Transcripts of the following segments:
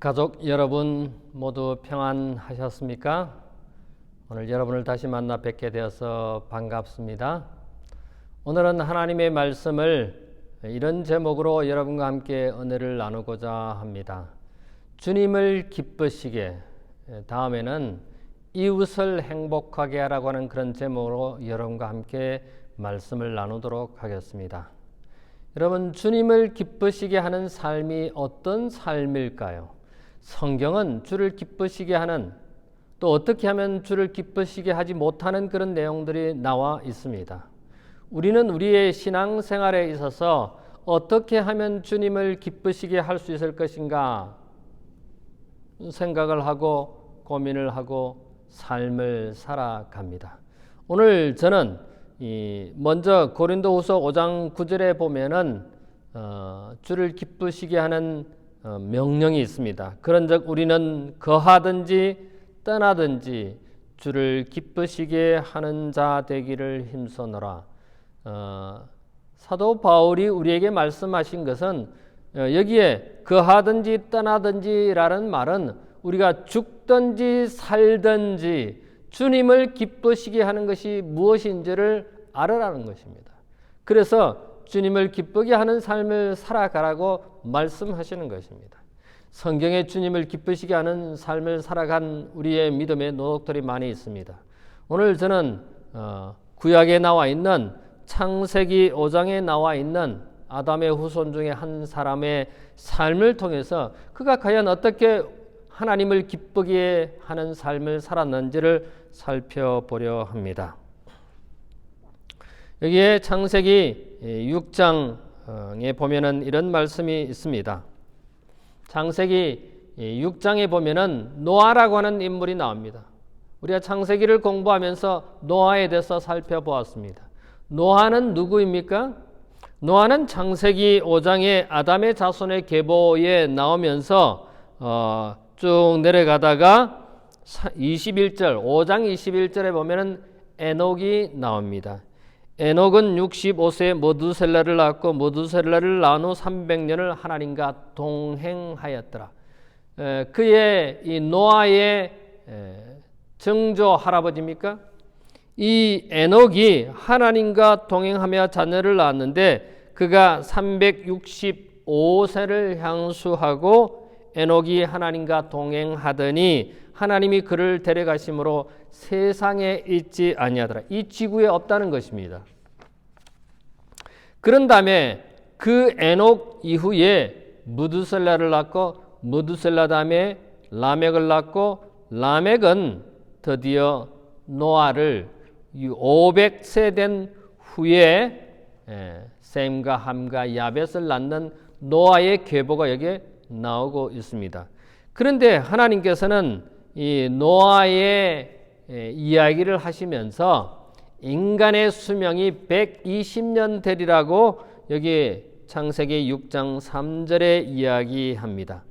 가족 여러분 모두 평안하셨습니까? 오늘 여러분을 다시 만나 뵙게 되어서 반갑습니다. 오늘은 하나님의 말씀을 이런 제목으로 여러분과 함께 은혜를 나누고자 합니다. 주님을 기쁘시게, 다음에는 이웃을 행복하게 하라고 하는 그런 제목으로 여러분과 함께 말씀을 나누도록 하겠습니다. 여러분, 주님을 기쁘시게 하는 삶이 어떤 삶일까요? 성경은 주를 기쁘시게 하는, 또 어떻게 하면 주를 기쁘시게 하지 못하는 그런 내용들이 나와 있습니다. 우리는 우리의 신앙생활에 있어서 어떻게 하면 주님을 기쁘시게 할 수 있을 것인가 생각을 하고 고민을 하고 삶을 살아갑니다. 오늘 저는 먼저 고린도후서 5장 9절에 보면은 주를 기쁘시게 하는 명령이 있습니다. 그런즉 우리는 거하든지 떠나든지 주를 기쁘시게 하는 자 되기를 힘써노라. 사도 바울이 우리에게 말씀하신 것은 여기에 거하든지 떠나든지라는 말은 우리가 죽든지 살든지 주님을 기쁘시게 하는 것이 무엇인지를 알으라는 것입니다. 그래서 주님을 기쁘게 하는 삶을 살아가라고 말씀하시는 것입니다. 성경에 주님을 기쁘시게 하는 삶을 살아간 우리의 믿음의 노력들이 많이 있습니다. 오늘 저는 구약에 나와 있는 창세기 5장에 나와 있는 아담의 후손 중에 한 사람의 삶을 통해서 그가 과연 어떻게 하나님을 기쁘게 하는 삶을 살았는지를 살펴보려 합니다. 여기에 창세기 6장에 보면은 이런 말씀이 있습니다. 창세기 6장에 보면은 노아라고 하는 인물이 나옵니다. 우리가 창세기를 공부하면서 노아에 대해서 살펴보았습니다. 노아는 누구입니까? 노아는 창세기 5장의 아담의 자손의 계보에 나오면서 쭉 내려가다가 21절, 5장 21절에 보면은 에녹이 나옵니다. 에녹은 65세에 모두셀라를 낳았고 모두셀라를 낳은 후 300년을 하나님과 동행하였더라. 그의 이 노아의 증조 할아버지입니까? 이 에녹이 하나님과 동행하며 자녀를 낳았는데 그가 365세를 향수하고 에녹이 하나님과 동행하더니 하나님이 그를 데려가심으로 세상에 있지 아니하더라. 이 지구에 없다는 것입니다. 그런 다음에 그 에녹 이후에 무두셀라를 낳고 무두셀라 다음에 라멕을 낳고 라멕은 드디어 노아를 500세 된 후에 셈과 함과 야벳을 낳는 노아의 계보가 여기에 나오고 있습니다. 그런데 하나님께서는 이 노아의 이야기를 하시면서 인간의 수명이 120년 되리라고 여기 창세기 6장 3절에 이야기합니다.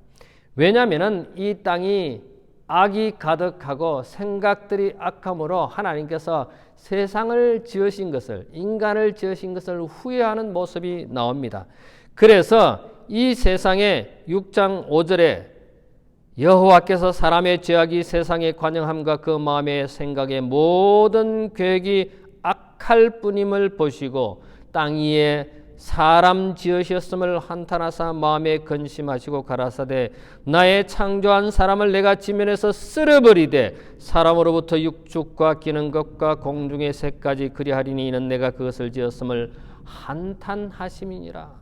왜냐하면 이 땅이 악이 가득하고 생각들이 악함으로 하나님께서 세상을 지으신 것을, 인간을 지으신 것을 후회하는 모습이 나옵니다. 그래서 이 세상에 6장 5절에 여호와께서 사람의 죄악이 세상에 관영함과 그 마음의 생각의 모든 계획이 악할 뿐임을 보시고 땅 위에 사람 지으셨음을 한탄하사 마음에 근심하시고 가라사대 나의 창조한 사람을 내가 지면에서 쓸어버리되 사람으로부터 육축과 기는 것과 공중의 새까지 그리하리니 이는 내가 그것을 지었음을 한탄하심이니라.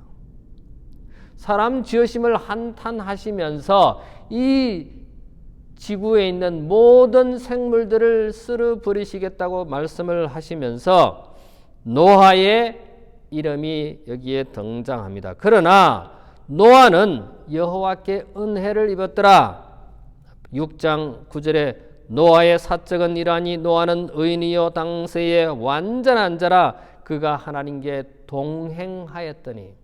사람 지으심을 한탄하시면서 이 지구에 있는 모든 생물들을 쓸어버리시겠다고 말씀을 하시면서 노아의 이름이 여기에 등장합니다. 그러나 노아는 여호와께 은혜를 입었더라. 6장 9절에 노아의 사적은 이러하니 노아는 의인이요 당세의 완전한 자라 그가 하나님께 동행하였더니.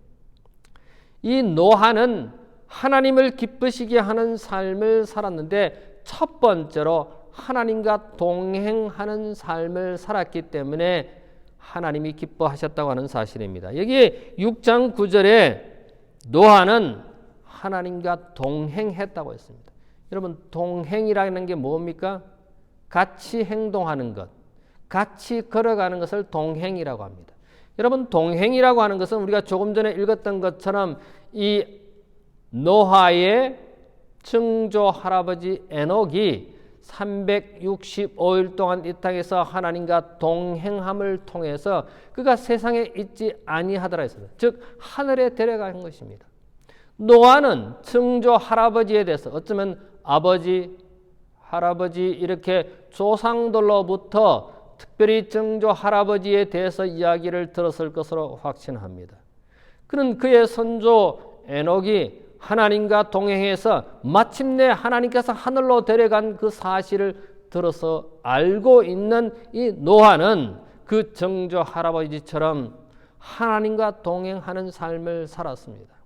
이 노아는 하나님을 기쁘시게 하는 삶을 살았는데 첫 번째로 하나님과 동행하는 삶을 살았기 때문에 하나님이 기뻐하셨다고 하는 사실입니다. 여기 6장 9절에 노아는 하나님과 동행했다고 했습니다. 여러분, 동행이라는 게 뭡니까? 같이 행동하는 것, 같이 걸어가는 것을 동행이라고 합니다. 여러분, 동행이라고 하는 것은 우리가 조금 전에 읽었던 것처럼 이 노아의 증조 할아버지 에녹이 365일 동안 이 땅에서 하나님과 동행함을 통해서 그가 세상에 있지 아니하더라 했습니다. 즉 하늘에 데려간 것입니다. 노아는 증조 할아버지에 대해서 어쩌면 아버지, 할아버지 이렇게 조상들로부터 특별히 증조 할아버지에 대해서 이야기를 들었을 것으로 확신합니다. 그는 그의 선조 에녹이 하나님과 동행해서 마침내 하나님께서 하늘로 데려간 그 사실을 들어서 알고 있는 이 노아는 그 증조 할아버지처럼 하나님과 동행하는 삶을 살았습니다.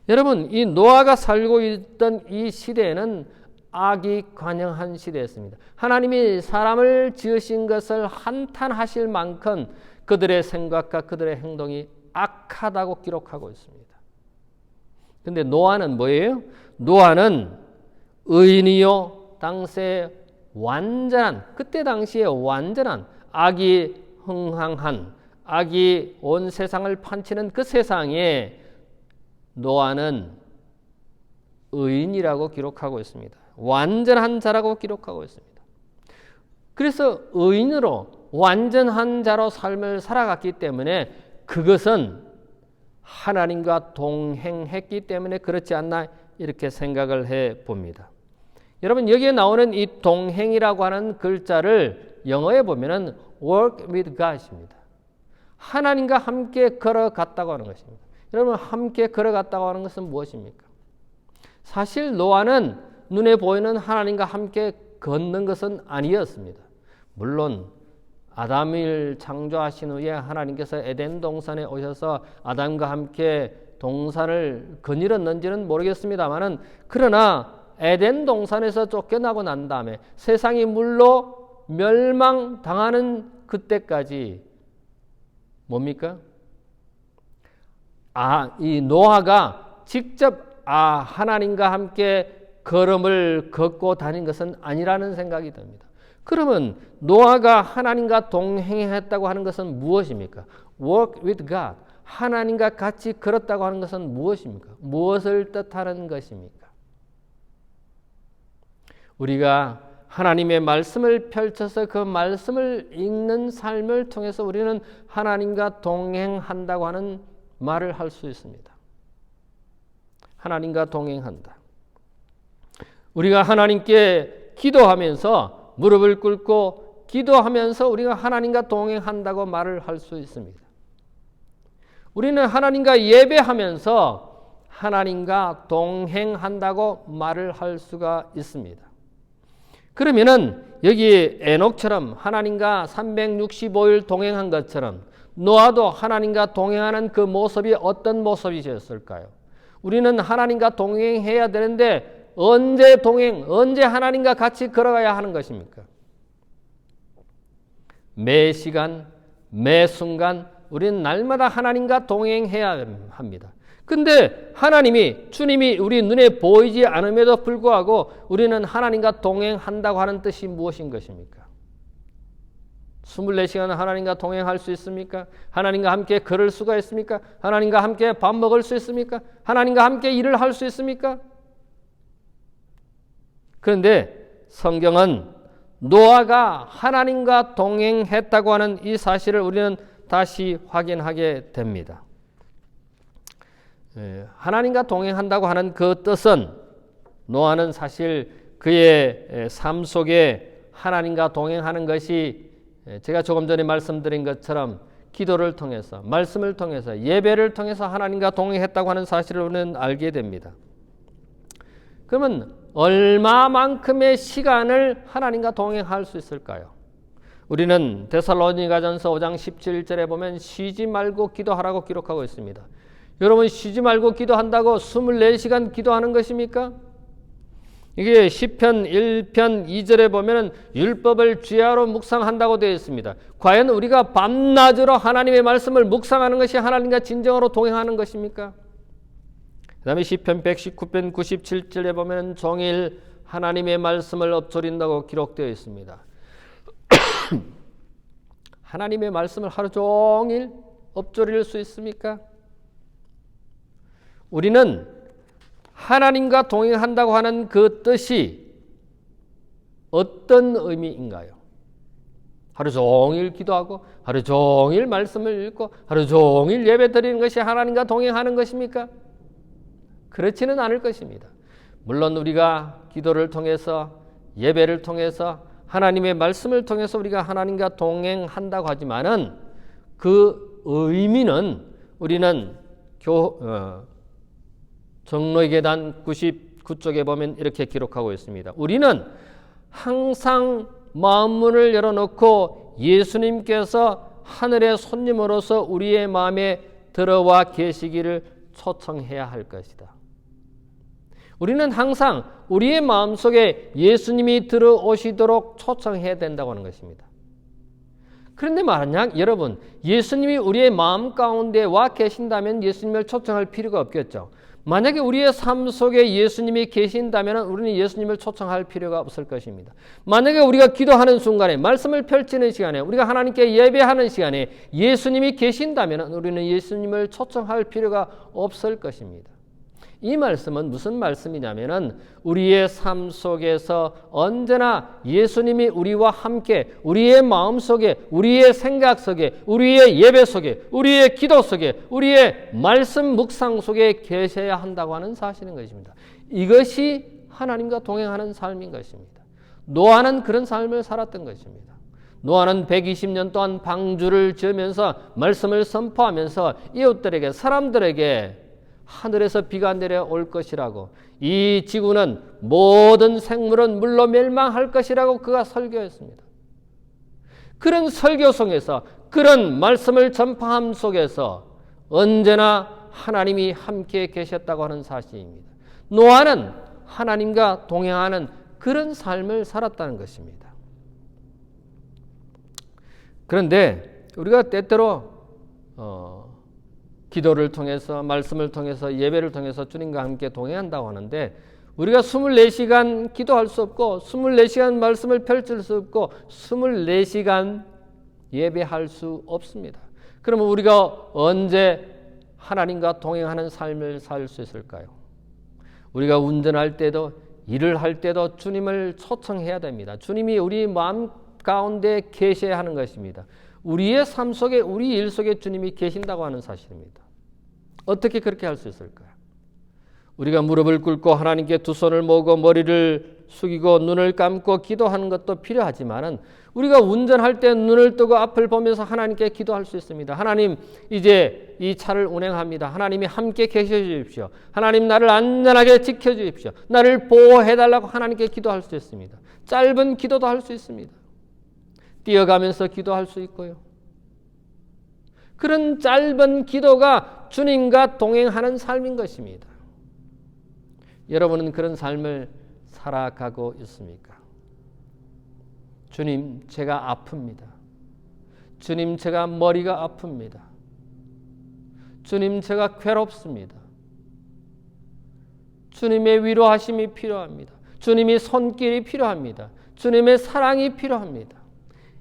여러분, 이 노아가 살고 있던 이 시대에는 악이 관영한 시대였습니다. 하나님이 사람을 지으신 것을 한탄하실 만큼 그들의 생각과 그들의 행동이 악하다고 기록하고 있습니다. 근데 노아는 뭐예요? 노아는 의인이요 당시에 완전한, 그때 당시에 완전한 악이 흥황한, 악이 온 세상을 판치는 그 세상에 노아는 의인이라고 기록하고 있습니다. 완전한 자라고 기록하고 있습니다. 그래서 의인으로 완전한 자로 삶을 살아갔기 때문에 그것은 하나님과 동행했기 때문에 그렇지 않나 이렇게 생각을 해 봅니다. 여러분, 여기에 나오는 이 동행이라고 하는 글자를 영어에 보면은 work with God입니다. 하나님과 함께 걸어갔다고 하는 것입니다. 여러분, 함께 걸어갔다고 하는 것은 무엇입니까? 사실 노아는 눈에 보이는 하나님과 함께 걷는 것은 아니었습니다. 물론 아담을 창조하신 후에 하나님께서 에덴 동산에 오셔서 아담과 함께 동산을 거닐었는지는 모르겠습니다만은, 그러나 에덴 동산에서 쫓겨나고 난 다음에 세상이 물로 멸망당하는 그때까지 뭡니까? 이 노아가 직접 하나님과 함께 걸음을 걷고 다닌 것은 아니라는 생각이 듭니다. 그러면 노아가 하나님과 동행했다고 하는 것은 무엇입니까? Walk with God. 하나님과 같이 걸었다고 하는 것은 무엇입니까? 무엇을 뜻하는 것입니까? 우리가 하나님의 말씀을 펼쳐서 그 말씀을 읽는 삶을 통해서 우리는 하나님과 동행한다고 하는 말을 할 수 있습니다. 하나님과 동행한다. 우리가 하나님께 기도하면서 무릎을 꿇고 기도하면서 우리가 하나님과 동행한다고 말을 할 수 있습니다. 우리는 하나님과 예배하면서 하나님과 동행한다고 말을 할 수가 있습니다. 그러면은 여기 에녹처럼 하나님과 365일 동행한 것처럼 노아도 하나님과 동행하는 그 모습이 어떤 모습이었을까요? 우리는 하나님과 동행해야 되는데 언제 하나님과 같이 걸어가야 하는 것입니까? 매 시간, 매 순간 우리는 날마다 하나님과 동행해야 합니다. 근데 주님이 우리 눈에 보이지 않음에도 불구하고 우리는 하나님과 동행한다고 하는 뜻이 무엇인 것입니까? 24시간 하나님과 동행할 수 있습니까? 하나님과 함께 걸을 수가 있습니까? 하나님과 함께 밥 먹을 수 있습니까? 하나님과 함께 일을 할 수 있습니까? 그런데 성경은 노아가 하나님과 동행했다고 하는 이 사실을 우리는 다시 확인하게 됩니다. 하나님과 동행한다고 하는 그 뜻은 노아는 사실 그의 삶 속에 하나님과 동행하는 것이 제가 조금 전에 말씀드린 것처럼 기도를 통해서, 말씀을 통해서, 예배를 통해서 하나님과 동행했다고 하는 사실을 우리는 알게 됩니다. 그러면 얼마만큼의 시간을 하나님과 동행할 수 있을까요? 우리는 데살로니가전서 5장 17절에 보면 쉬지 말고 기도하라고 기록하고 있습니다. 여러분, 쉬지 말고 기도한다고 24시간 기도하는 것입니까? 이게 시편 1편 2절에 보면 율법을 주야로 묵상한다고 되어 있습니다. 과연 우리가 밤낮으로 하나님의 말씀을 묵상하는 것이 하나님과 진정으로 동행하는 것입니까? 그 다음에 시편 119편 97절에 보면 종일 하나님의 말씀을 엎조린다고 기록되어 있습니다. 하나님의 말씀을 하루 종일 엎조릴 수 있습니까? 우리는 하나님과 동행한다고 하는 그 뜻이 어떤 의미인가요? 하루 종일 기도하고 하루 종일 말씀을 읽고 하루 종일 예배 드리는 것이 하나님과 동행하는 것입니까? 그렇지는 않을 것입니다. 물론 우리가 기도를 통해서 예배를 통해서 하나님의 말씀을 통해서 우리가 하나님과 동행한다고 하지만은 그 의미는 우리는 정로의 계단 99쪽에 보면 이렇게 기록하고 있습니다. 우리는 항상 마음문을 열어놓고 예수님께서 하늘의 손님으로서 우리의 마음에 들어와 계시기를 초청해야 할 것이다. 우리는 항상 우리의 마음속에 예수님이 들어오시도록 초청해야 된다고 하는 것입니다. 그런데 만약 여러분 예수님이 우리의 마음 가운데 와 계신다면 예수님을 초청할 필요가 없겠죠. 만약에 우리의 삶 속에 예수님이 계신다면 우리는 예수님을 초청할 필요가 없을 것입니다. 만약에 우리가 기도하는 순간에 말씀을 펼치는 시간에 우리가 하나님께 예배하는 시간에 예수님이 계신다면 우리는 예수님을 초청할 필요가 없을 것입니다. 이 말씀은 무슨 말씀이냐면은 우리의 삶 속에서 언제나 예수님이 우리와 함께 우리의 마음 속에 우리의 생각 속에 우리의 예배 속에 우리의 기도 속에 우리의 말씀 묵상 속에 계셔야 한다고 하는 사실인 것입니다. 이것이 하나님과 동행하는 삶인 것입니다. 노아는 그런 삶을 살았던 것입니다. 노아는 120년 동안 방주를 지으면서 말씀을 선포하면서 이웃들에게 사람들에게 하늘에서 비가 내려올 것이라고 이 지구는 모든 생물은 물로 멸망할 것이라고 그가 설교했습니다. 그런 설교 속에서 그런 말씀을 전파함 속에서 언제나 하나님이 함께 계셨다고 하는 사실입니다. 노아는 하나님과 동행하는 그런 삶을 살았다는 것입니다. 그런데 우리가 때때로 기도를 통해서 말씀을 통해서 예배를 통해서 주님과 함께 동행한다고 하는데 우리가 24시간 기도할 수 없고 24시간 말씀을 펼칠 수 없고 24시간 예배할 수 없습니다. 그러면 우리가 언제 하나님과 동행하는 삶을 살 수 있을까요? 우리가 운전할 때도 일을 할 때도 주님을 초청해야 됩니다. 주님이 우리 마음 가운데 계셔야 하는 것입니다. 우리의 삶 속에 우리 일 속에 주님이 계신다고 하는 사실입니다. 어떻게 그렇게 할 수 있을까요? 우리가 무릎을 꿇고 하나님께 두 손을 모으고 머리를 숙이고 눈을 감고 기도하는 것도 필요하지만은 우리가 운전할 때 눈을 뜨고 앞을 보면서 하나님께 기도할 수 있습니다. 하나님 이제 이 차를 운행합니다. 하나님이 함께 계셔 주십시오. 하나님 나를 안전하게 지켜 주십시오. 나를 보호해 달라고 하나님께 기도할 수 있습니다. 짧은 기도도 할 수 있습니다. 뛰어가면서 기도할 수 있고요. 그런 짧은 기도가 주님과 동행하는 삶인 것입니다. 여러분은 그런 삶을 살아가고 있습니까? 주님, 제가 아픕니다. 주님, 제가 머리가 아픕니다. 주님, 제가 괴롭습니다. 주님의 위로하심이 필요합니다. 주님의 손길이 필요합니다. 주님의 사랑이 필요합니다.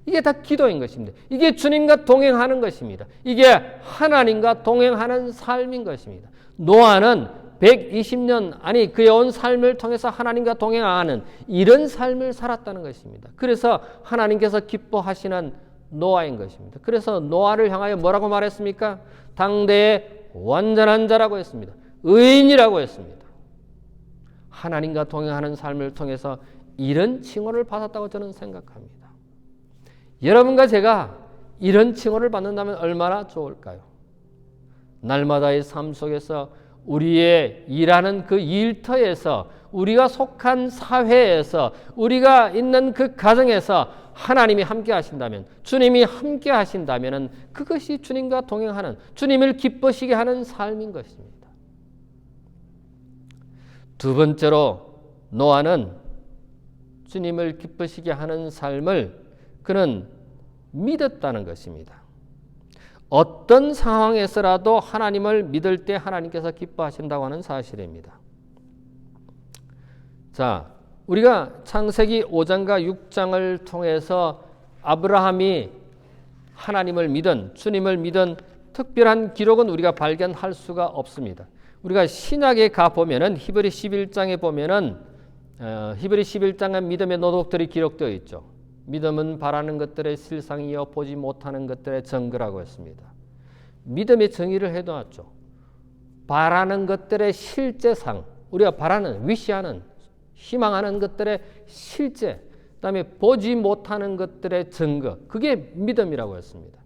이게 다 기도인 것입니다. 이게 주님과 동행하는 것입니다. 이게 하나님과 동행하는 삶인 것입니다. 노아는 120년 아니 그의 온 삶을 통해서 하나님과 동행하는 이런 삶을 살았다는 것입니다. 그래서 하나님께서 기뻐하시는 노아인 것입니다. 그래서 노아를 향하여 뭐라고 말했습니까? 당대의 완전한 자라고 했습니다. 의인이라고 했습니다. 하나님과 동행하는 삶을 통해서 이런 칭호를 받았다고 저는 생각합니다. 여러분과 제가 이런 칭호를 받는다면 얼마나 좋을까요? 날마다의 삶 속에서 우리의 일하는 그 일터에서 우리가 속한 사회에서 우리가 있는 그 가정에서 하나님이 함께 하신다면 주님이 함께 하신다면 그것이 주님과 동행하는 주님을 기쁘시게 하는 삶인 것입니다. 두 번째로 노아는 주님을 기쁘시게 하는 삶을 그는 믿었다는 것입니다. 어떤 상황에서라도 하나님을 믿을 때 하나님께서 기뻐하신다고 하는 사실입니다. 자, 우리가 창세기 5장과 6장을 통해서 아브라함이 하나님을 믿은, 주님을 믿은 특별한 기록은 우리가 발견할 수가 없습니다. 우리가 신약에 가보면은 히브리 11장에 보면은 히브리 11장은 믿음의 노독들이 기록되어 있죠. 믿음은 바라는 것들의 실상이요 보지 못하는 것들의 증거라고 했습니다. 믿음의 정의를 해놓았죠. 바라는 것들의 실제상, 우리가 바라는, 위시하는, 희망하는 것들의 실제, 그다음에 보지 못하는 것들의 증거, 그게 믿음이라고 했습니다.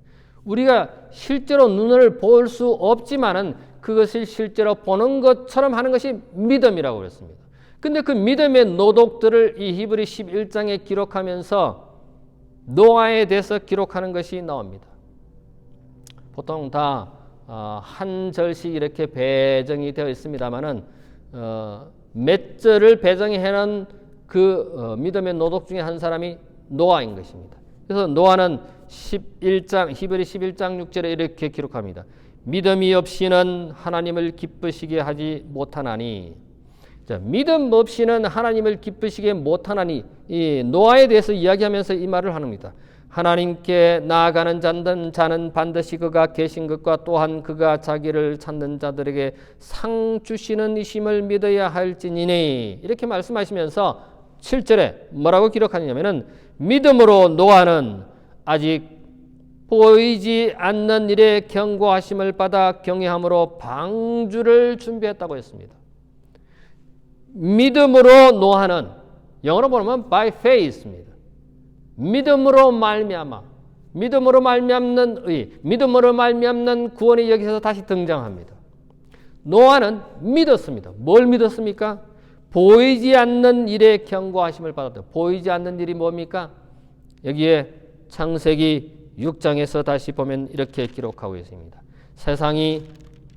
우리가 실제로 눈을 볼 수 없지만은 그것을 실제로 보는 것처럼 하는 것이 믿음이라고 그랬습니다. 근데 그 믿음의 노독들을 이 히브리 11장에 기록하면서 노아에 대해서 기록하는 것이 나옵니다. 보통 다 한 절씩 이렇게 배정이 되어 있습니다만은 몇 절을 배정해 놓은 그 믿음의 노독 중에 한 사람이 노아인 것입니다. 그래서 노아는 11장 히브리 11장 6절에 이렇게 기록합니다. 믿음이 없이는 하나님을 기쁘시게 하지 못하나니. 자, 믿음 없이는 하나님을 기쁘시게 못하나니, 이 노아에 대해서 이야기하면서 이 말을 합니다. 하나님께 나아가는 자는 반드시 그가 계신 것과 또한 그가 자기를 찾는 자들에게 상 주시는 이심을 믿어야 할지니니. 이렇게 말씀하시면서 7절에 뭐라고 기록하냐면은 믿음으로 노아는 아직 보이지 않는 일에 경고하심을 받아 경외함으로 방주를 준비했다고 했습니다. 믿음으로 노아는, 영어로 보면 by faith입니다. 믿음으로 말미암아, 믿음으로 말미암는 의, 믿음으로 말미암는 구원이 여기서 다시 등장합니다. 노아는 믿었습니다. 뭘 믿었습니까? 보이지 않는 일에 경고하심을 받았다. 보이지 않는 일이 뭡니까? 여기에 창세기 6장에서 다시 보면 이렇게 기록하고 있습니다. 세상이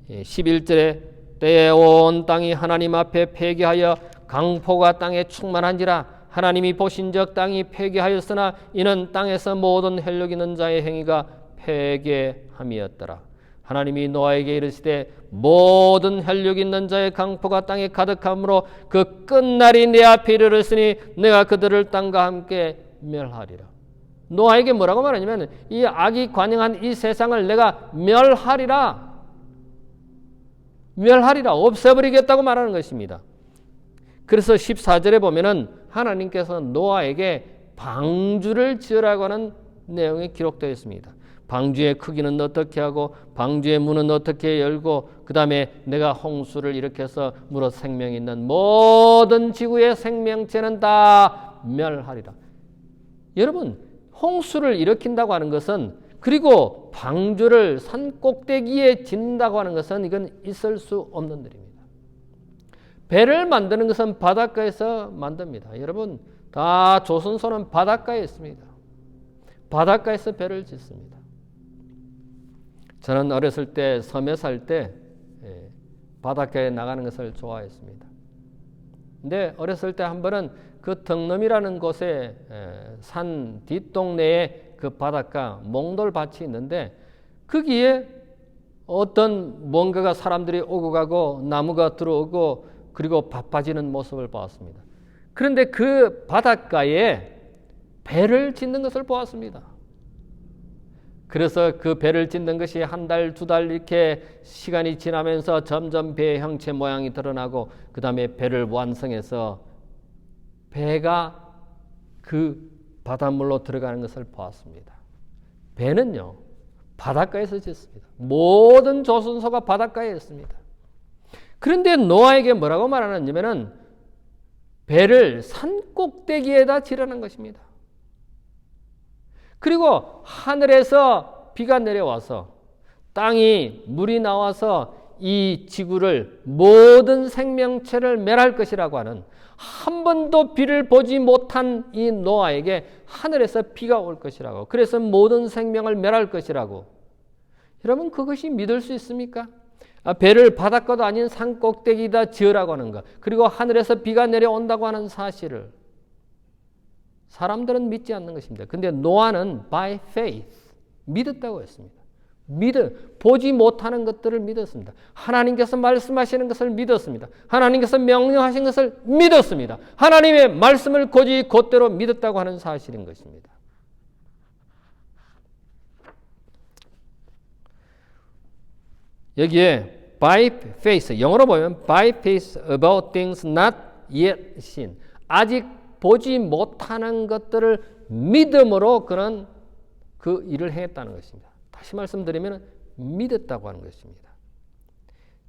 11절에 때에 온 땅이 하나님 앞에 폐기하여 강포가 땅에 충만한지라 하나님이 보신즉 땅이 폐기하였으나 이는 땅에서 모든 혈육 있는 자의 행위가 폐기함이었더라. 하나님이 노아에게 이르시되 모든 혈육 있는 자의 강포가 땅에 가득함으로 그 끝날이 내 앞에 이르렀으니 내가 그들을 땅과 함께 멸하리라. 노아에게 뭐라고 말하냐면 이 악이 관영한 이 세상을 내가 멸하리라. 없애버리겠다고 말하는 것입니다. 그래서 14절에 보면은 하나님께서 노아에게 방주를 지으라고 하는 내용이 기록되어 있습니다. 방주의 크기는 어떻게 하고 방주의 문은 어떻게 열고 그 다음에 내가 홍수를 일으켜서 물어 생명이 있는 모든 지구의 생명체는 다 멸하리라. 여러분, 홍수를 일으킨다고 하는 것은, 그리고 방주를 산 꼭대기에 짓는다고 하는 것은 이건 있을 수 없는 일입니다. 배를 만드는 것은 바닷가에서 만듭니다. 여러분, 다 조선소는 바닷가에 있습니다. 바닷가에서 배를 짓습니다. 저는 어렸을 때 섬에 살 때 바닷가에 나가는 것을 좋아했습니다. 근데 어렸을 때 한 번은 그 덕넘이라는 곳에 산 뒷동네에 그 바닷가 몽돌밭이 있는데 거기에 어떤 뭔가가 사람들이 오고 가고 나무가 들어오고 그리고 바빠지는 모습을 보았습니다. 그런데 그 바닷가에 배를 짓는 것을 보았습니다. 그래서 그 배를 짓는 것이 한 달, 두 달 이렇게 시간이 지나면서 점점 배의 형체 모양이 드러나고 그 다음에 배를 완성해서 배가 그 바닷물로 들어가는 것을 보았습니다. 배는요, 바닷가에서 짓습니다. 모든 조선소가 바닷가에 있습니다. 그런데 노아에게 뭐라고 말하느냐면은 배를 산 꼭대기에다 지르는 것입니다. 그리고 하늘에서 비가 내려와서 땅이 물이 나와서 이 지구를 모든 생명체를 멸할 것이라고 하는, 한 번도 비를 보지 못한 이 노아에게 하늘에서 비가 올 것이라고, 그래서 모든 생명을 멸할 것이라고. 여러분, 그것이 믿을 수 있습니까? 배를 바닷가도 아닌 산 꼭대기에다 지으라고 하는 것, 그리고 하늘에서 비가 내려온다고 하는 사실을 사람들은 믿지 않는 것입니다. 근데 노아는 by faith, 믿었다고 했습니다. 보지 못하는 것들을 믿었습니다. 하나님께서 말씀하시는 것을 믿었습니다. 하나님께서 명령하신 것을 믿었습니다. 하나님의 말씀을 곧대로 믿었다고 하는 사실인 것입니다. 여기에 by faith, 영어로 보면 by faith about things not yet seen, 아직 보지 못하는 것들을 믿음으로 그는 그 일을 행했다는 것입니다. 다시 말씀드리면 믿었다고 하는 것입니다.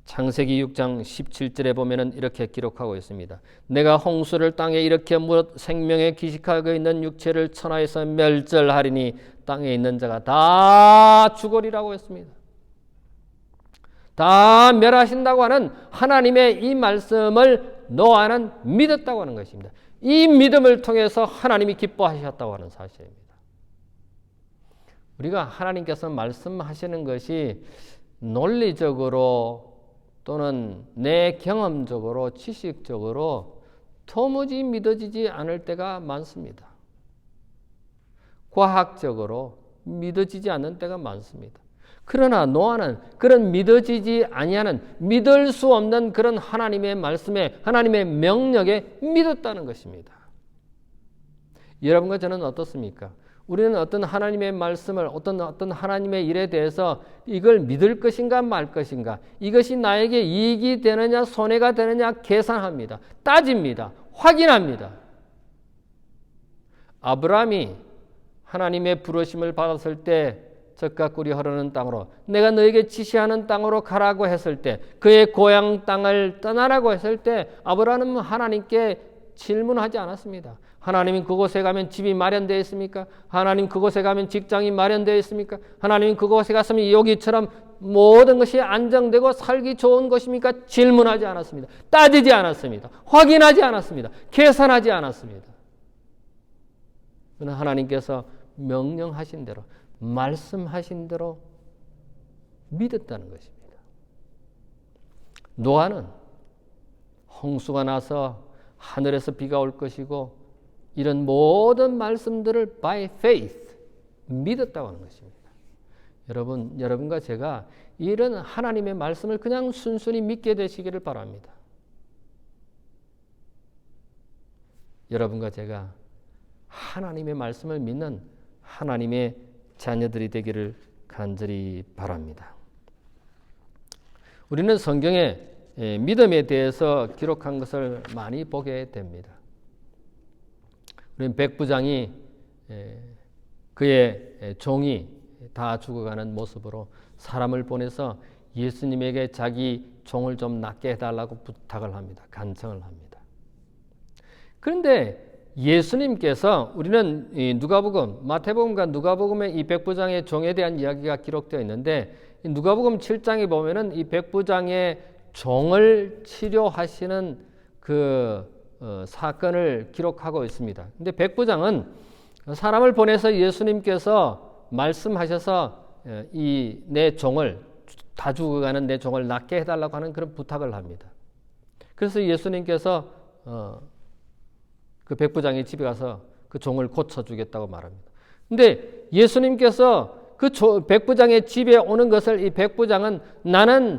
창세기 6장 17절에 보면 이렇게 기록하고 있습니다. 내가 홍수를 땅에 일으켜 무릇 생명에 기식하고 있는 육체를 천하에서 멸절하리니 땅에 있는 자가 다 죽으리라고 했습니다. 다 멸하신다고 하는 하나님의 이 말씀을 노아는 믿었다고 하는 것입니다. 이 믿음을 통해서 하나님이 기뻐하셨다고 하는 사실입니다. 우리가 하나님께서 말씀하시는 것이 논리적으로 또는 내 경험적으로 지식적으로 도무지 믿어지지 않을 때가 많습니다. 과학적으로 믿어지지 않는 때가 많습니다. 그러나 노아는 그런 믿어지지 아니하는, 믿을 수 없는 그런 하나님의 말씀에, 하나님의 명령에 믿었다는 것입니다. 여러분과 저는 어떻습니까? 우리는 어떤 하나님의 말씀을, 어떤 하나님의 일에 대해서 이걸 믿을 것인가 말 것인가, 이것이 나에게 이익이 되느냐 손해가 되느냐 계산합니다. 따집니다. 확인합니다. 아브라함이 하나님의 부르심을 받았을 때 젖과 꿀이 흐르는 땅으로, 내가 너에게 지시하는 땅으로 가라고 했을 때, 그의 고향 땅을 떠나라고 했을 때 아브라함은 하나님께 질문하지 않았습니다. 하나님 그곳에 가면 집이 마련되어 있습니까? 하나님 그곳에 가면 직장이 마련되어 있습니까? 하나님 그곳에 갔으면 여기처럼 모든 것이 안정되고 살기 좋은 것입니까? 질문하지 않았습니다. 따지지 않았습니다. 확인하지 않았습니다. 계산하지 않았습니다. 그러나 하나님께서 명령하신 대로, 말씀하신 대로 믿었다는 것입니다. 노아는 홍수가 나서 하늘에서 비가 올 것이고 이런 모든 말씀들을 by faith 믿었다고 하는 것입니다. 여러분과 제가 이런 하나님의 말씀을 그냥 순순히 믿게 되시기를 바랍니다. 여러분과 제가 하나님의 말씀을 믿는 하나님의 자녀들이 되기를 간절히 바랍니다. 우리는 성경에 믿음에 대해서 기록한 것을 많이 보게 됩니다. 우리는 백부장이 그의 종이 다 죽어가는 모습으로 사람을 보내서 예수님에게 자기 종을 좀 낫게 해달라고 부탁을 합니다. 간청을 합니다. 그런데 예수님께서, 우리는 누가복음, 마태복음과 누가복음의 이 백부장의 종에 대한 이야기가 기록되어 있는데, 누가복음 7장에 보면은 이 백부장의 종을 치료하시는 그 사건을 기록하고 있습니다. 근데 백부장은 사람을 보내서 예수님께서 말씀하셔서 이 내 종을, 다 죽어가는 내 종을 낫게 해달라고 하는 그런 부탁을 합니다. 그래서 예수님께서 그 백부장의 집에 가서 그 종을 고쳐주겠다고 말합니다. 근데 예수님께서 그 백부장의 집에 오는 것을 이 백부장은 나는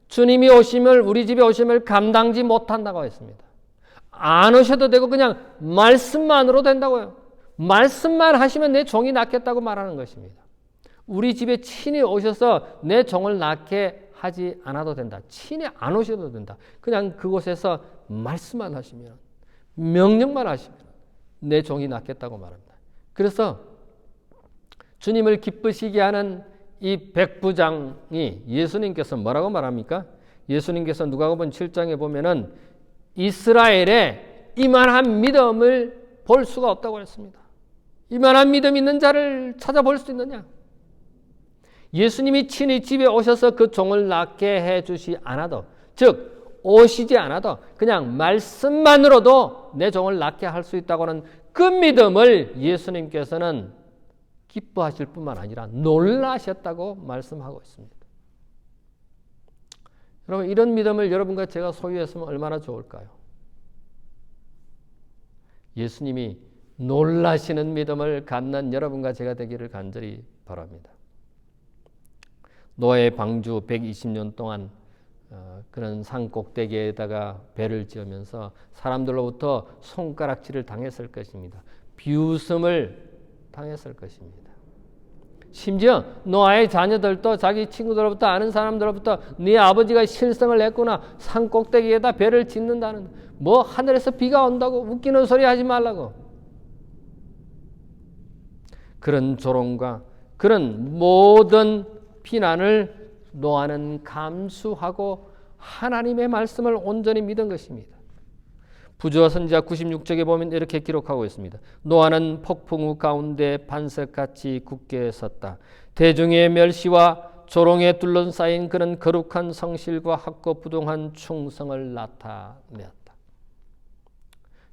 주님이 오심을, 우리 집에 오심을 감당지 못한다고 했습니다. 안 오셔도 되고 그냥 말씀만으로 된다고요. 말씀만 하시면 내 종이 낫겠다고 말하는 것입니다. 우리 집에 친히 오셔서 내 종을 낫게 하지 않아도 된다. 친히 안 오셔도 된다. 그냥 그곳에서 말씀만 하시면, 명령만 하시면 내 종이 낫겠다고 말합니다. 그래서 주님을 기쁘시게 하는 이 백부장이 예수님께서 뭐라고 말합니까? 예수님께서 누가복음 7장에 보면은 이스라엘에 이만한 믿음을 볼 수가 없다고 했습니다. 이만한 믿음 있는 자를 찾아볼 수 있느냐? 예수님이 친히 집에 오셔서 그 종을 낫게 해주시 않아도, 즉 오시지 않아도 그냥 말씀만으로도 내 종을 낫게 할 수 있다고 하는 그 믿음을 예수님께서는 기뻐하실 뿐만 아니라 놀라셨다고 말씀하고 있습니다. 여러분, 이런 믿음을 여러분과 제가 소유했으면 얼마나 좋을까요? 예수님이 놀라시는 믿음을 갖는 여러분과 제가 되기를 간절히 바랍니다. 노아의 방주 120년 동안 그런 산 꼭대기에다가 배를 지으면서 사람들로부터 손가락질을 당했을 것입니다. 비웃음을 당했을 것입니다. 심지어 노아의 자녀들도 자기 친구들로부터 아는 사람들로부터 네 아버지가 실성을 했구나, 산 꼭대기에다 배를 짓는다는, 뭐 하늘에서 비가 온다고 웃기는 소리 하지 말라고, 그런 조롱과 그런 모든 비난을 노아는 감수하고 하나님의 말씀을 온전히 믿은 것입니다. 부조와 선지자 96쪽에 보면 이렇게 기록하고 있습니다. 노아는 폭풍 후 가운데 반석같이 굳게 섰다. 대중의 멸시와 조롱에 둘러싸인 그런 거룩한 성실과 학고부동한 충성을 나타내었다.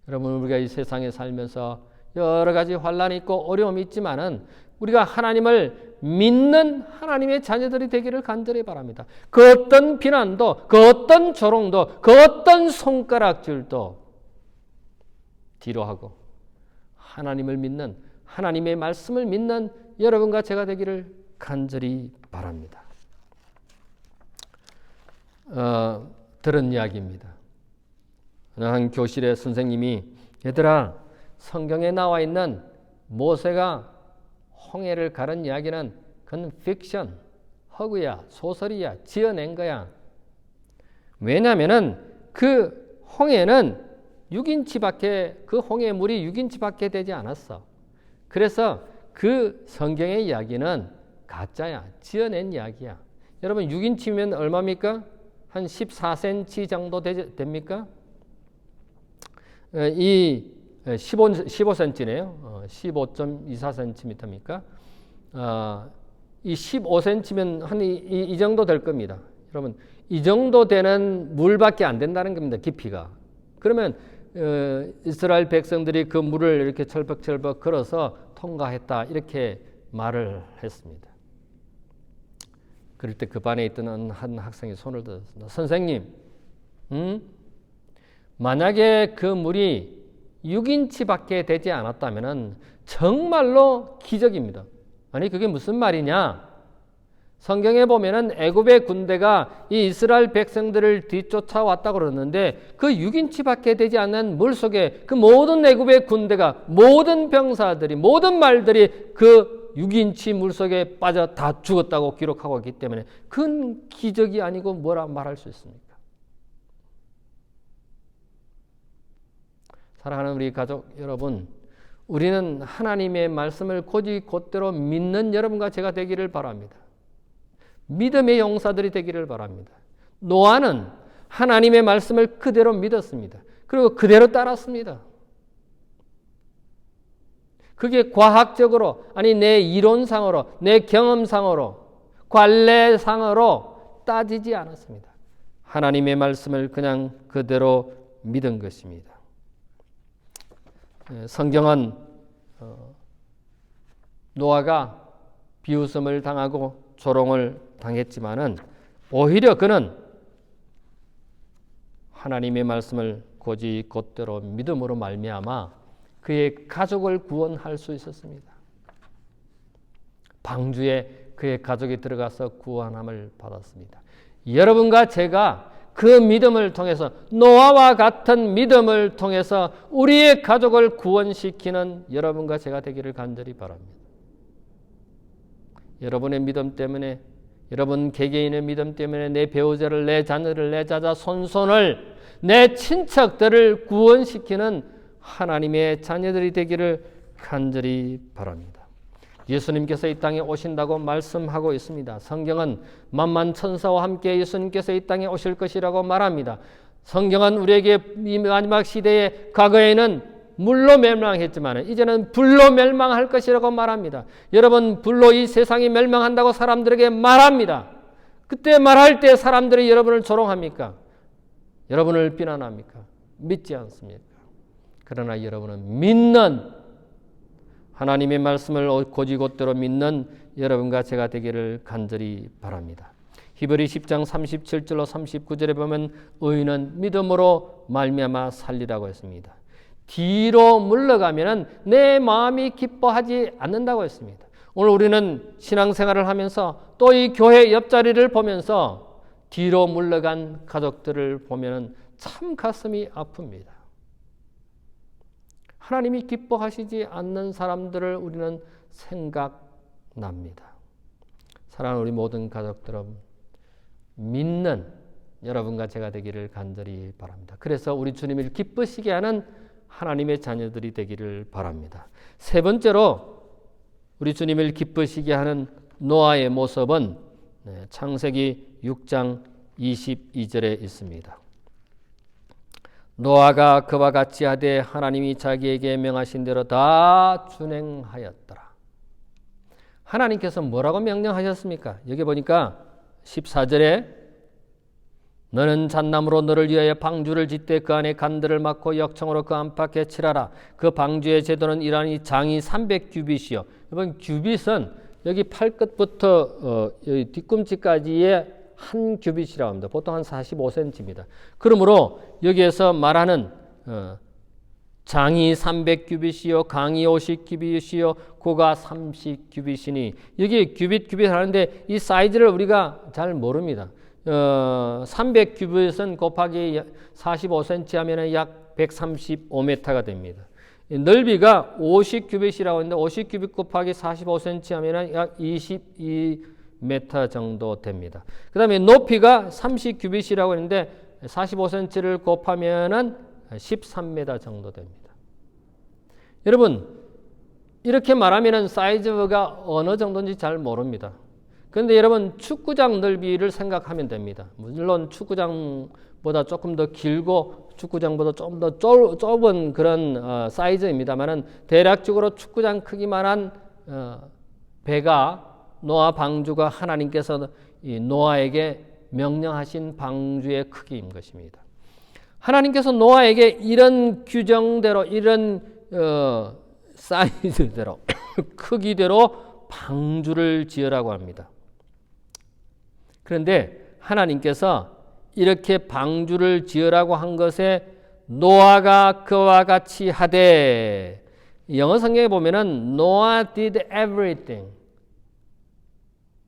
여러분, 우리가 이 세상에 살면서 여러 가지 환란이 있고 어려움이 있지만은 우리가 하나님을 믿는 하나님의 자녀들이 되기를 간절히 바랍니다. 그 어떤 비난도, 그 어떤 조롱도, 그 어떤 손가락질도 뒤로 하고 하나님을 믿는, 하나님의 말씀을 믿는 여러분과 제가 되기를 간절히 바랍니다. 들은 이야기입니다. 한 교실에 선생님이, 얘들아, 성경에 나와 있는 모세가 홍해를 가른 이야기는 그건 픽션, 허구야, 소설이야, 지어낸 거야. 왜냐하면은 그 홍해는 6인치밖에, 그 홍해 물이 6인치밖에 되지 않았어. 그래서 그 성경의 이야기는 가짜야, 지어낸 이야기야. 여러분, 6인치면 얼마입니까? 한 14cm 정도 됩니까? 이 15cm네요. 15.24cm입니까? 이 15cm면 한 이 정도 될 겁니다. 여러분, 이 정도 되는 물밖에 안 된다는 겁니다. 깊이가. 그러면 이스라엘 백성들이 그 물을 이렇게 철벅철벅 걸어서 통과했다, 이렇게 말을 했습니다. 그럴 때 그 반에 있던 한 학생이 손을 들었습니다. 선생님, 만약에 그 물이 6인치밖에 되지 않았다면 정말로 기적입니다. 아니, 그게 무슨 말이냐? 성경에 보면은 애굽의 군대가 이 이스라엘 백성들을 뒤쫓아왔다고 그러는데 그 6인치밖에 되지 않는 물 속에 그 모든 애굽의 군대가, 모든 병사들이, 모든 말들이 그 6인치 물 속에 빠져 다 죽었다고 기록하고 있기 때문에 그건 기적이 아니고 뭐라 말할 수 있습니까? 사랑하는 우리 가족 여러분, 우리는 하나님의 말씀을 곧대로 믿는 여러분과 제가 되기를 바랍니다. 믿음의 용사들이 되기를 바랍니다. 노아는 하나님의 말씀을 그대로 믿었습니다. 그리고 그대로 따랐습니다. 그게 과학적으로, 아니 내 이론상으로, 내 경험상으로, 관례상으로 따지지 않았습니다. 하나님의 말씀을 그냥 그대로 믿은 것입니다. 성경은 노아가 비웃음을 당하고 조롱을 당했지만은 오히려 그는 하나님의 말씀을 곧대로 믿음으로 말미암아 그의 가족을 구원할 수 있었습니다. 방주에 그의 가족이 들어가서 구원함을 받았습니다. 여러분과 제가 그 믿음을 통해서, 노아와 같은 믿음을 통해서 우리의 가족을 구원시키는 여러분과 제가 되기를 간절히 바랍니다. 여러분의 믿음 때문에, 여러분 개개인의 믿음 때문에 내 배우자를, 내 자녀를, 내 자자 손손을, 내 친척들을 구원시키는 하나님의 자녀들이 되기를 간절히 바랍니다. 예수님께서 이 땅에 오신다고 말씀하고 있습니다. 성경은 만만천사와 함께 예수님께서 이 땅에 오실 것이라고 말합니다. 성경은 우리에게 이 마지막 시대에 과거에는 물로 멸망했지만 이제는 불로 멸망할 것이라고 말합니다. 여러분, 불로 이 세상이 멸망한다고 사람들에게 말합니다. 그때 말할 때 사람들이 여러분을 조롱합니까? 여러분을 비난합니까? 믿지 않습니까? 그러나 여러분은 믿는, 하나님의 말씀을 곧대로 믿는 여러분과 제가 되기를 간절히 바랍니다. 히브리 10장 37절로 39절에 보면 의인은 믿음으로 말미암아 살리라고 했습니다. 뒤로 물러가면 내 마음이 기뻐하지 않는다고 했습니다. 오늘 우리는 신앙생활을 하면서 또 이 교회 옆자리를 보면서 뒤로 물러간 가족들을 보면 참 가슴이 아픕니다. 하나님이 기뻐하시지 않는 사람들을 우리는 생각납니다. 사랑하는 우리 모든 가족들 여러분, 믿는 여러분과 제가 되기를 간절히 바랍니다. 그래서 우리 주님을 기쁘시게 하는 하나님의 자녀들이 되기를 바랍니다. 세 번째로 우리 주님을 기쁘시게 하는 노아의 모습은 창세기 6장 22절에 있습니다. 노아가 그와 같이 하되 하나님이 자기에게 명하신 대로 다 준행하였더라. 하나님께서 뭐라고 명령하셨습니까? 여기 보니까 14절에 너는 잣나무로 너를 위하여 방주를 짓되 그 안에 간들을 막고 역청으로 그 안팎에 칠하라. 그 방주의 제도는 이러하니 장이 300규빗이요. 이번 규빗은 여기 팔끝부터 여기 뒤꿈치까지의 한 규빗이라고 합니다. 보통 한 45cm입니다. 그러므로 여기에서 말하는 장이 300규빗이요 강이 50규빗이요 고가 30규빗이니 여기 규빗 하는데 이 사이즈를 우리가 잘 모릅니다. 300규빗은 곱하기 45cm 하면 약 135m가 됩니다. 넓이가 50규빗이라고 하는데 50규빗 곱하기 45cm 하면 약 22m 정도 됩니다. 그 다음에 높이가 30규빗이라고 했는데 45cm를 곱하면 13m 정도 됩니다. 여러분 이렇게 말하면 사이즈가 어느 정도인지 잘 모릅니다. 그런데 여러분 축구장 넓이를 생각하면 됩니다. 물론 축구장보다 조금 더 길고 축구장보다 좀 더 좁은 그런 사이즈입니다만은 대략적으로 축구장 크기만한 배가 노아 방주가 하나님께서 이 노아에게 명령하신 방주의 크기인 것입니다. 하나님께서 노아에게 이런 규정대로 이런 사이즈대로 크기대로 방주를 지으라고 합니다. 그런데 하나님께서 이렇게 방주를 지으라고 한 것에 노아가 그와 같이 하되 영어 성경에 보면은 Noah did everything.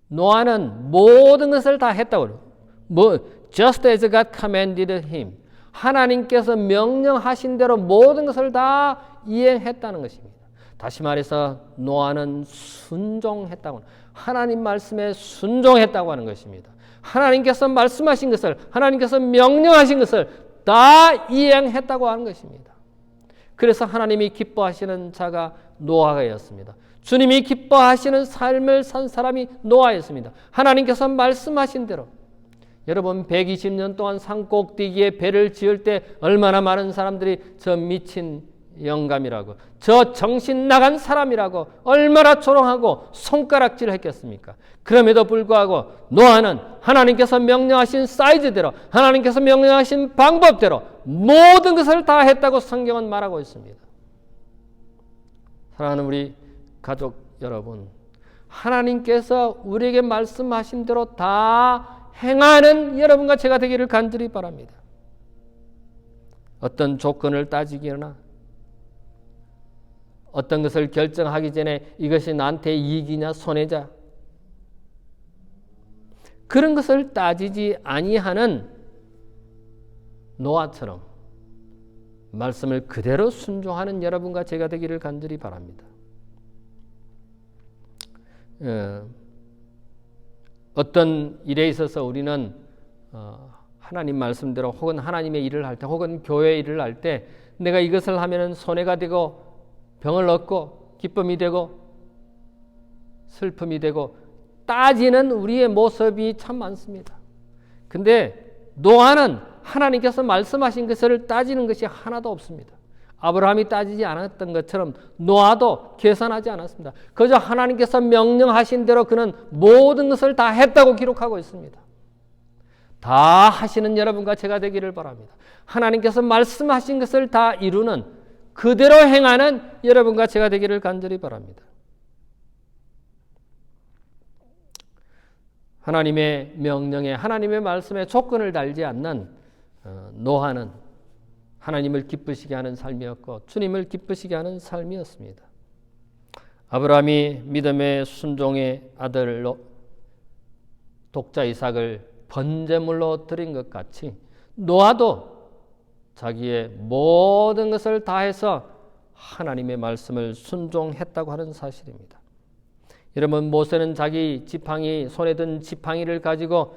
노아는 모든 것을 다 했다고 그래요. Just as God commanded him. 하나님께서 명령하신 대로 모든 것을 다 이행했다는 것입니다. 다시 말해서 노아는 순종했다고 하나님 말씀에 순종했다고 하는 것입니다. 하나님께서 말씀하신 것을 하나님께서 명령하신 것을 다 이행했다고 하는 것입니다. 그래서 하나님이 기뻐하시는 자가 노아였습니다. 주님이 기뻐하시는 삶을 산 사람이 노아였습니다. 하나님께서 말씀하신 대로 여러분 120년 동안 산꼭대기에 배를 지을 때 얼마나 많은 사람들이 저 미친 영감이라고 저 정신 나간 사람이라고 얼마나 조롱하고 손가락질을 했겠습니까? 그럼에도 불구하고 노아는 하나님께서 명령하신 사이즈대로 하나님께서 명령하신 방법대로 모든 것을 다 했다고 성경은 말하고 있습니다. 사랑하는 우리 가족 여러분, 하나님께서 우리에게 말씀하신 대로 다 행하는 여러분과 제가 되기를 간절히 바랍니다. 어떤 조건을 따지거나 어떤 것을 결정하기 전에 이것이 나한테 이익이냐 손해자 그런 것을 따지지 아니하는 노아처럼 말씀을 그대로 순종하는 여러분과 제가 되기를 간절히 바랍니다. 어떤 일에 있어서 우리는 하나님 말씀대로 혹은 하나님의 일을 할 때 혹은 교회 일을 할 때 내가 이것을 하면 손해가 되고 병을 얻고 기쁨이 되고 슬픔이 되고 따지는 우리의 모습이 참 많습니다. 근데 노아는 하나님께서 말씀하신 것을 따지는 것이 하나도 없습니다. 아브라함이 따지지 않았던 것처럼 노아도 계산하지 않았습니다. 그저 하나님께서 명령하신 대로 그는 모든 것을 다 했다고 기록하고 있습니다. 다 하시는 여러분과 제가 되기를 바랍니다. 하나님께서 말씀하신 것을 다 이루는 그대로 행하는 여러분과 제가 되기를 간절히 바랍니다. 하나님의 명령에 하나님의 말씀에 조건을 달지 않는 노아는 하나님을 기쁘시게 하는 삶이었고 주님을 기쁘시게 하는 삶이었습니다. 아브라함이 믿음의 순종의 아들로 독자 이삭을 번제물로 드린 것 같이 노아도 자기의 모든 것을 다해서 하나님의 말씀을 순종했다고 하는 사실입니다. 여러분, 모세는 자기 지팡이, 손에 든 지팡이를 가지고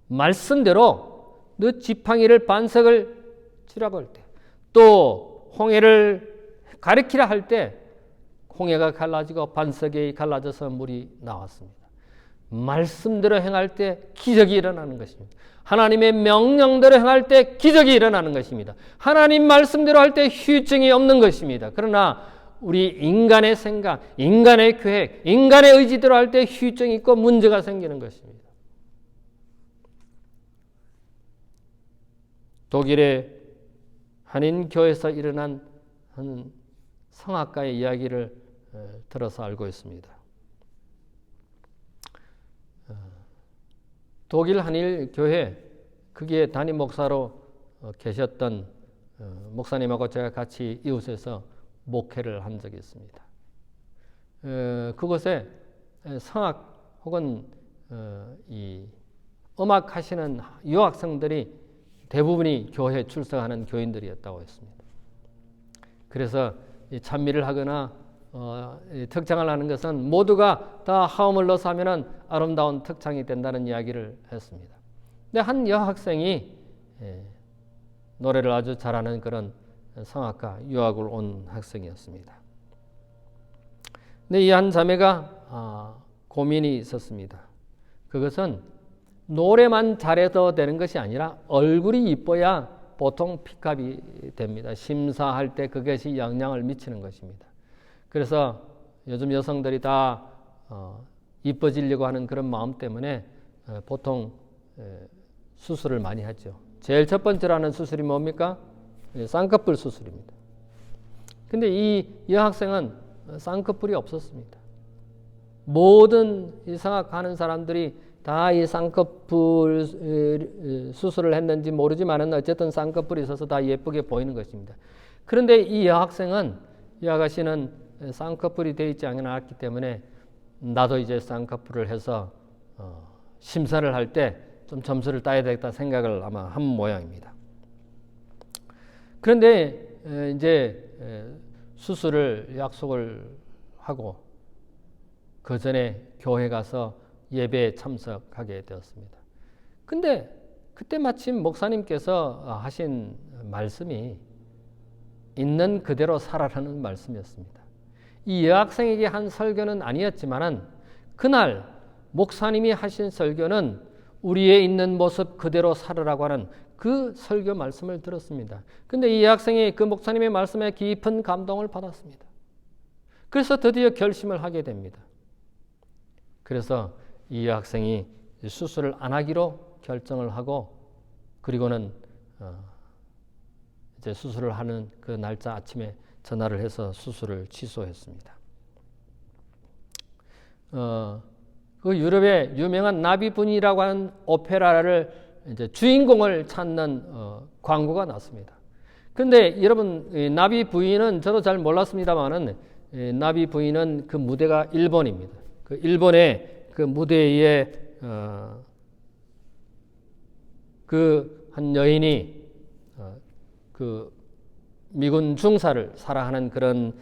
말씀대로 너 지팡이를 반석을 치라고 할 때, 또 홍해를 가리키라 할 때 홍해가 갈라지고 반석이 갈라져서 물이 나왔습니다. 말씀대로 행할 때 기적이 일어나는 것입니다. 하나님의 명령대로 행할 때 기적이 일어나는 것입니다. 하나님 말씀대로 할 때 후유증이 없는 것입니다. 그러나 우리 인간의 생각, 인간의 계획, 인간의 의지대로 할 때 후유증이 있고 문제가 생기는 것입니다. 독일의 한인 교회에서 일어난 한 성악가의 이야기를 들어서 알고 있습니다. 독일 한일 교회 거기에 담임 목사로 계셨던 목사님하고 제가 같이 이웃에서 목회를 한 적이 있습니다. 그곳에 성악 혹은 이 음악 하시는 유학생들이 대부분이 교회에 출석하는 교인들이었다고 했습니다. 그래서 찬미를 하거나 특창을 하는 것은 모두가 다 화음을 넣어서 하면 아름다운 특창이 된다는 이야기를 했습니다. 근데 한 여학생이 노래를 아주 잘하는 그런 성악가, 유학을 온 학생이었습니다. 근데 이 한 자매가 고민이 있었습니다. 그것은 노래만 잘해도 되는 것이 아니라 얼굴이 이뻐야 보통 픽업이 됩니다. 심사할 때 그것이 영향을 미치는 것입니다. 그래서 요즘 여성들이 다 이뻐지려고 하는 그런 마음 때문에 보통 수술을 많이 하죠. 제일 첫 번째로 하는 수술이 뭡니까? 쌍꺼풀 수술입니다. 근데 이 여학생은 쌍꺼풀이 없었습니다. 모든 이 성악하는 사람들이 다 이 쌍꺼풀 수술을 했는지 모르지만은 어쨌든 쌍꺼풀이 있어서 다 예쁘게 보이는 것입니다. 그런데 이 여학생은, 이 아가씨는 쌍꺼풀이 되어 있지 않았기 때문에 나도 이제 쌍꺼풀을 해서 심사를 할 때 좀 점수를 따야 되겠다 생각을 아마 한 모양입니다. 그런데 이제 수술을 약속을 하고 그 전에 교회 가서 예배에 참석하게 되었습니다. 근데 그때 마침 목사님께서 하신 말씀이 있는 그대로 살아라는 말씀이었습니다. 이 여학생에게 한 설교는 아니었지만은 그날 목사님이 하신 설교는 우리의 있는 모습 그대로 살아라고 하는 그 설교 말씀을 들었습니다. 근데 이 여학생이 그 목사님의 말씀에 깊은 감동을 받았습니다. 그래서 드디어 결심을 하게 됩니다. 그래서 이 여학생이 수술을 안 하기로 결정을 하고, 그리고는 이제 수술을 하는 그 날짜 아침에 전화를 해서 수술을 취소했습니다. 그 유럽의 유명한 나비분이라고 하는 오페라를 이제 주인공을 찾는 광고가 났습니다. 근데 여러분, 나비 부인은 저도 잘 몰랐습니다만은 나비 부인은 그 무대가 일본입니다. 그 일본의 그 무대에 그 한 여인이 그 미군 중사를 사랑하는 그런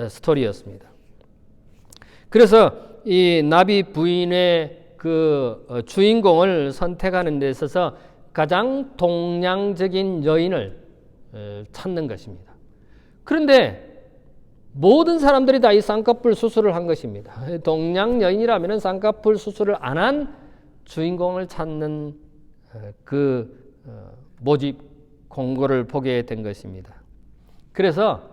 스토리였습니다. 그래서 이 나비 부인의 그 주인공을 선택하는 데 있어서 가장 동양적인 여인을 찾는 것입니다. 그런데 모든 사람들이 다 이 쌍꺼풀 수술을 한 것입니다. 동양 여인이라면 쌍꺼풀 수술을 안 한 주인공을 찾는 그 모집 공고를 보게 된 것입니다. 그래서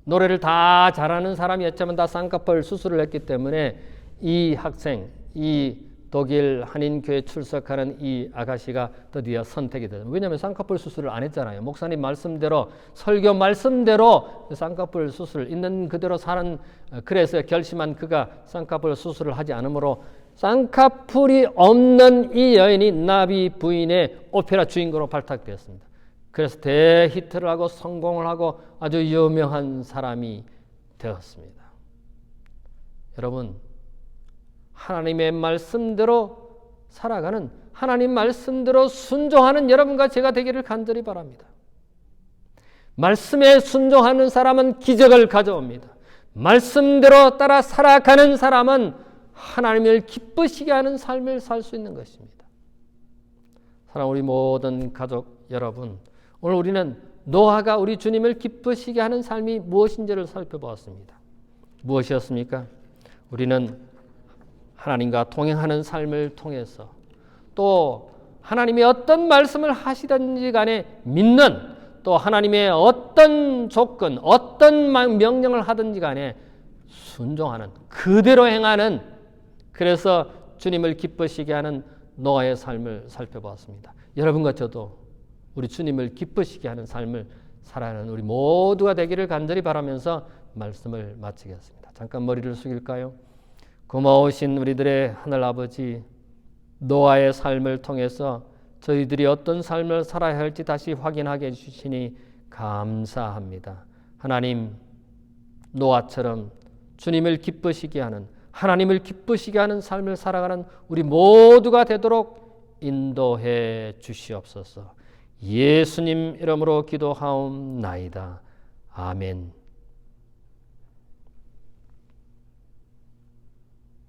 노래를 다 잘하는 사람이었지만 다 쌍꺼풀 수술을 했기 때문에 이 학생, 이 독일 한인교회 출석하는 이 아가씨가 드디어 선택이 되는. 왜냐하면 쌍꺼풀 수술을 안 했잖아요. 목사님 말씀대로, 설교 말씀대로 쌍꺼풀 수술 있는 그대로 사는, 그래서 결심한 그가 쌍꺼풀 수술을 하지 않으므로 쌍꺼풀이 없는 이 여인이 나비 부인의 오페라 주인공으로 발탁되었습니다. 그래서 대히트를 하고 성공을 하고 아주 유명한 사람이 되었습니다. 여러분, 하나님의 말씀대로 살아가는 하나님 말씀대로 순종하는 여러분과 제가 되기를 간절히 바랍니다. 말씀에 순종하는 사람은 기적을 가져옵니다. 말씀대로 따라 살아가는 사람은 하나님을 기쁘시게 하는 삶을 살 수 있는 것입니다. 사랑하는 우리 모든 가족 여러분, 오늘 우리는 노아가 우리 주님을 기쁘시게 하는 삶이 무엇인지를 살펴보았습니다. 무엇이었습니까? 우리는 하나님과 동행하는 삶을 통해서 또 하나님이 어떤 말씀을 하시든지 간에 믿는, 또 하나님의 어떤 조건, 어떤 명령을 하든지 간에 순종하는, 그대로 행하는, 그래서 주님을 기쁘시게 하는 노아의 삶을 살펴보았습니다. 여러분과 저도 우리 주님을 기쁘시게 하는 삶을 살아가는 우리 모두가 되기를 간절히 바라면서 말씀을 마치겠습니다. 잠깐 머리를 숙일까요? 고마우신 우리들의 하늘 아버지, 노아의 삶을 통해서 저희들이 어떤 삶을 살아야 할지 다시 확인하게 해주시니 감사합니다. 하나님, 노아처럼 주님을 기쁘시게 하는, 하나님을 기쁘시게 하는 삶을 살아가는 우리 모두가 되도록 인도해 주시옵소서. 예수님 이름으로 기도하옵나이다. 아멘.